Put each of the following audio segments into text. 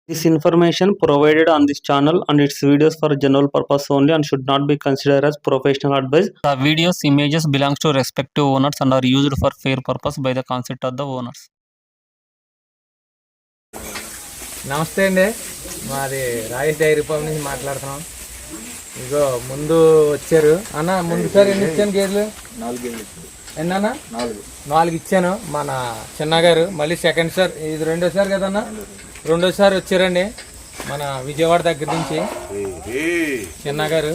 This information provided on this channel and its videos for general purpose only and should not be considered as professional advice. The videos images belongs to respective owners and are used for fair purpose by the consent of the owners. నమస్తే అండి, మాది Rajesh dairy farm నుంచి మాట్లాడుతున్నాం. ఇగో ముందు వచ్చారు అన్న. ముందు sir ఎన్ని ఇచ్చాను గేదెలు? 4 గేదెలు. ఎన్నన్నా? 4 ఇచ్చాను. మన చిన్నగారు మళ్ళీ సెకండ్ సార్, ఇది రెండోసారి కదన్నా, రెండోసారి వచ్చారండి మన విజయవాడ దగ్గర నుంచి చిన్నగారు.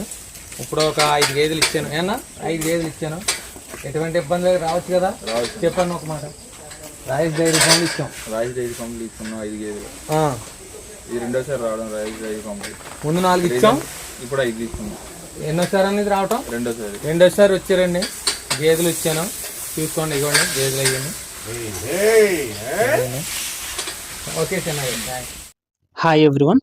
ఇప్పుడు ఒక 5 గేదెలు ఇచ్చాను. ఏనా 5 గేదెలు ఇచ్చాను. ఎటువంటి ఇబ్బంది రావచ్చు కదా, చెప్పండి ఒక మాట. రాజేష్ డైరీ ఫామ్లు ఇచ్చాం. రాజేష్ డైరీ ఫామ్లు ఇస్తున్నాం 5 గేదెలు. ఇది రెండోసారి రావడం రాజేష్ డైరీ ఫామ్లు. ముందు 4 ఇచ్చాం, ఇప్పుడు 5 ఇస్తున్నాం. ఎన్నోసారి అనేది రావటం? రెండోసారి వచ్చారండి. గేదెలు ఇచ్చాను, చూసుకోండి. ఇవ్వండి గేదెలు అయ్యాను. ఓకే చిన్నగా. Hi everyone,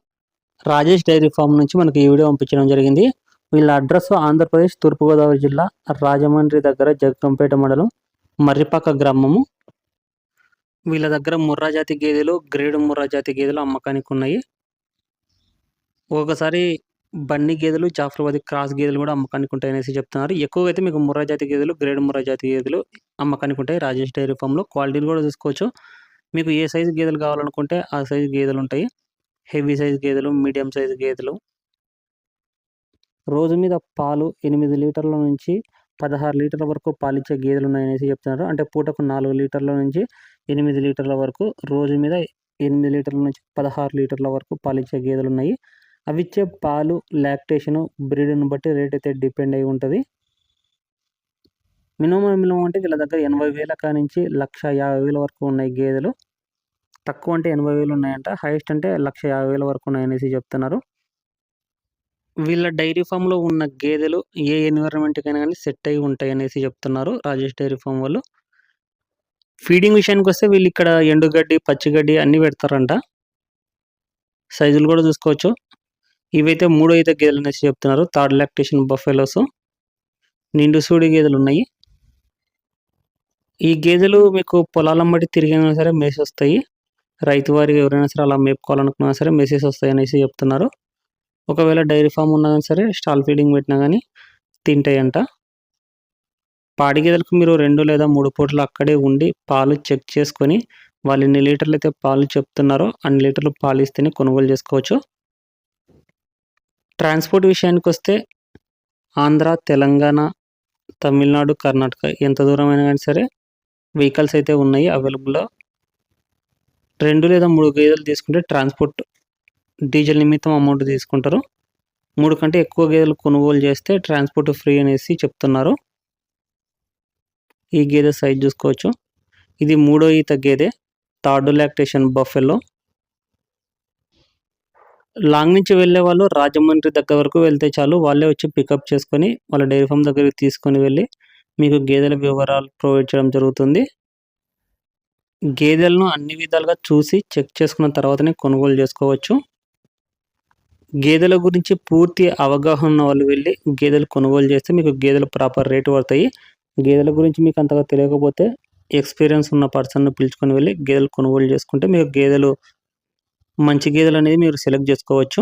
Rajesh dairy farm నుంచి మనకి ఈ వీడియో పంపించడం జరిగింది. వీళ్ళ అడ్రస్ ఆంధ్రప్రదేశ్ తూర్పుగోదావరి జిల్లా రాజమండ్రి దగ్గర జగ్గంపేట మండలం మర్రిపాక గ్రామము. వీళ్ళ దగ్గర ముర్రా జాతి గేదెలు, గ్రేడ్ ముర్రా జాతి గేదెలు అమ్మకానికి ఉన్నాయి. ఒకసారి బన్నీ గేదెలు, జాఫ్రాబాదీ క్రాస్ గేదెలు కూడా అమ్మకానికి ఉంటాయి అనేసి చెప్తున్నారు. ఎక్కువగా అయితే మీకు ముర్రా జాతి గేదెలు, గ్రేడ్ ముర్రా జాతి గేదెలు అమ్మకానికి ఉంటాయి రాజేష్ డైరీ ఫామ్లో. క్వాలిటీలు కూడా చూసుకోవచ్చు. మీకు ఏ సైజు గేదెలు కావాలనుకుంటే ఆ సైజు గేదెలు ఉంటాయి. హెవీ సైజు గేదెలు, మీడియం సైజు గేదెలు. రోజు మీద పాలు 8 లీటర్ల నుంచి 16 లీటర్ల వరకు పాలిచ్చే గేదెలు ఉన్నాయనేసి చెప్తున్నారు. అంటే పూటకు 4 లీటర్ల నుంచి 8 లీటర్ల వరకు, రోజు మీద 8 లీటర్ల నుంచి 16 లీటర్ల వరకు పాలిచ్చే గేదెలు ఉన్నాయి. అవి ఇచ్చే పాలు, లాక్టేషను, బ్రీడ్ని బట్టి రేట్ అయితే డిపెండ్ అయి ఉంటుంది. మినిమం అంటే వీళ్ళ దగ్గర 80,000 కానించి 1,50,000 వరకు ఉన్నాయి గేదెలు. తక్కువ అంటే 80,000 ఉన్నాయంట, హైయెస్ట్ అంటే 1,50,000 వరకు ఉన్నాయనేసి చెప్తున్నారు. వీళ్ళ డైరీ ఫామ్లో ఉన్న గేదెలు ఏ ఎన్విరాన్మెంట్కైనా కానీ సెట్ అయి ఉంటాయి అనేసి చెప్తున్నారు రాజేష్ డైరీ ఫామ్ వాళ్ళు. ఫీడింగ్ విషయానికి వస్తే వీళ్ళు ఇక్కడ ఎండుగడ్డి, పచ్చిగడ్డి అన్నీ పెడతారంట. సైజులు కూడా చూసుకోవచ్చు. ఇవైతే 3 ఈత గేదెలు అనేసి చెప్తున్నారు. థర్డ్ లాక్టేషన్ బఫెలోస్, నిండు సూడి గేదెలు ఉన్నాయి. ఈ గేదెలు మీకు పొలాలమ్మటి తిరిగినా సరే మేసి వస్తాయి. రైతు వారికి ఎవరైనా సరే అలా మేపుకోవాలనుకున్నా సరే మెసేజ్ వస్తాయి అనేసి చెప్తున్నారు. ఒకవేళ డైరీ ఫామ్ ఉన్నా కానీ సరే స్టాల్ ఫీడింగ్ పెట్టినా కానీ తింటాయంట. పాడి గేదెలకు మీరు 2 లేదా 3 పూటలు అక్కడే ఉండి పాలు చెక్ చేసుకొని వాళ్ళు ఎన్ని లీటర్లు అయితే పాలు చెప్తున్నారో అన్ని లీటర్లు పాలు ఇస్తేనే కొనుగోలు చేసుకోవచ్చు. ట్రాన్స్పోర్ట్ విషయానికి వస్తే ఆంధ్ర, తెలంగాణ, తమిళనాడు, కర్ణాటక ఎంత దూరమైనా కానీ సరే వెహికల్స్ అయితే ఉన్నాయి అవైలబుల్లో. 2 లేదా 3 గేదెలు తీసుకుంటే ట్రాన్స్పోర్ట్ డీజిల్ నిమిత్తం అమౌంట్ తీసుకుంటారు. 3 కంటే ఎక్కువ గేదెలు కొనుగోలు చేస్తే ట్రాన్స్పోర్ట్ ఫ్రీ అనేసి చెప్తున్నారు. ఈ గేదె సైజ్ చూసుకోవచ్చు. ఇది 3వ ఈత గేదె, థర్డ్ లాక్టేషన్ బఫెలో. లాంగ్ నుంచి వెళ్ళే వాళ్ళు రాజమండ్రి దగ్గర వరకు వెళ్తే చాలు, వాళ్ళే వచ్చి పికప్ చేసుకొని వాళ్ళ డైరీ ఫామ్ దగ్గరికి తీసుకొని వెళ్ళి మీకు గేదెల వివరాలు ప్రొవైడ్ చేయడం జరుగుతుంది. గేదెలను అన్ని విధాలుగా చూసి చెక్ చేసుకున్న తర్వాతనే కొనుగోలు చేసుకోవచ్చు. గేదెల గురించి పూర్తి అవగాహన ఉన్న వాళ్ళు వెళ్ళి గేదెలు కొనుగోలు చేస్తే మీకు గేదెలు ప్రాపర్ రేటు పడతాయి. గేదెల గురించి మీకు అంతగా తెలియకపోతే ఎక్స్పీరియన్స్ ఉన్న పర్సన్ను పిలుచుకొని వెళ్ళి గేదెలు కొనుగోలు చేసుకుంటే మీకు గేదెలు మంచి గేదెలు అనేది మీరు సెలెక్ట్ చేసుకోవచ్చు.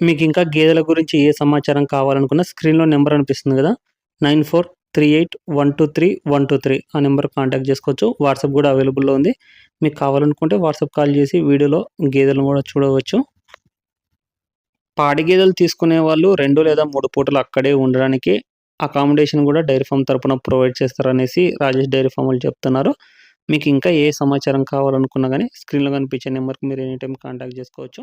మీకు ఇంకా గేదెల గురించి ఏ సమాచారం కావాలనుకున్నా స్క్రీన్లో నెంబర్ అనిపిస్తుంది కదా, 9438123123 ఆ నెంబర్ కాంటాక్ట్ చేసుకోవచ్చు. వాట్సాప్ కూడా అవైలబుల్లో ఉంది. మీకు కావాలనుకుంటే వాట్సాప్ కాల్ చేసి వీడియోలో గేదెలను కూడా చూడవచ్చు. పాడి గేదెలు తీసుకునే వాళ్ళు 2 లేదా 3 పూటలు అక్కడే ఉండడానికి అకామిడేషన్ కూడా డైరీ ఫామ్ తరపున ప్రొవైడ్ చేస్తారనేసి రాజేష్ డైరీ ఫామ్ వాళ్ళు చెప్తున్నారు. మీకు ఇంకా ఏ సమాచారం కావాలనుకున్నా కానీ స్క్రీన్లో కనిపించే నెంబర్కి మీరు ఎనీ టైం కాంటాక్ట్ చేసుకోవచ్చు.